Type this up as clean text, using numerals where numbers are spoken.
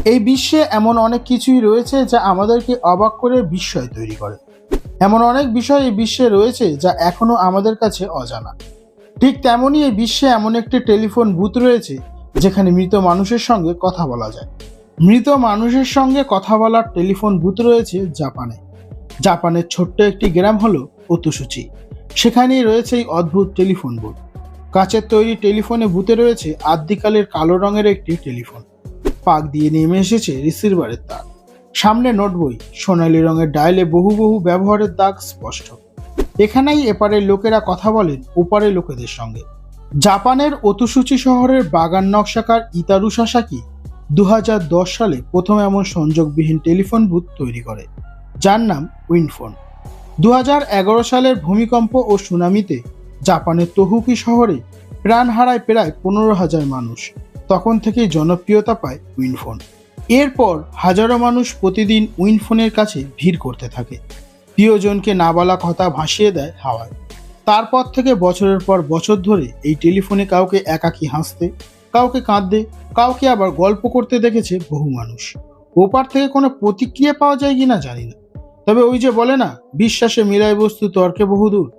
এই বিশ্বে এমন অনেক কিছুই রয়েছে যা আমাদেরকে অবাক করে বিস্ময় তৈরি করে। এমন অনেক বিষয় এই বিশ্বে রয়েছে যা এখনো আমাদের কাছে অজানা। ঠিক তেমনই এই বিশ্বে এমন একটি টেলিফোন বুথ রয়েছে যেখানে মৃত মানুষের সঙ্গে কথা বলা যায়। মৃত মানুষের সঙ্গে কথা বলার টেলিফোন বুথ রয়েছে জাপানে। জাপানের ছোট্ট একটি গ্রাম হলো ওতুসুচি। সেখানেই রয়েছে এই অদ্ভুত টেলিফোন বুথ। কাচের তৈরি টেলিফোনে বুথে রয়েছে আদ্যিকালের কালো রঙের একটি টেলিফোন। পাক দিয়ে নেমে এসেছে রিসিভারের তার। সামনে নোট বই, সোনালী রঙের ডায়ালে বহু বহু ব্যবহারের দাগ স্পষ্ট। এখানেই এপারের লোকেরা কথা বলেন ওপারের লোকেদের সঙ্গে। জাপানের ওতুসুচি শহরের বাগান নকশাকার ইতারু সাসাকি 2010 সালে প্রথম এমন সংযোগবিহীন টেলিফোন বুথ তৈরি করে, যার নাম উইনফোন। 2011 সালের ভূমিকম্প ও সুনামিতে জাপানের তোহুকি শহরে প্রাণ হারায় প্রায় 15,000 মানুষ। তখন থেকেই জনপ্রিয়তা পায় উইনফোন। এরপর হাজারো মানুষ প্রতিদিন উইনফোনের কাছে ভিড় করতে থাকে। প্রিয়জনকে না বলা কথা ভাসিয়ে দেয় হাওয়ায়। তারপর থেকে বছরের পর বছর ধরে এই টেলিফোনে কাউকে একাকী হাসতে, কাউকে কাঁদতে, কাউকে আবার গল্প করতে দেখেছে বহু মানুষ। ওপার থেকে কোনো প্রতিক্রিয়া পাওয়া যায় কিনা জানি না, তবে ওই যে বলে না, বিশ্বাসে মিলায় বস্তু তর্কে বহুদূর।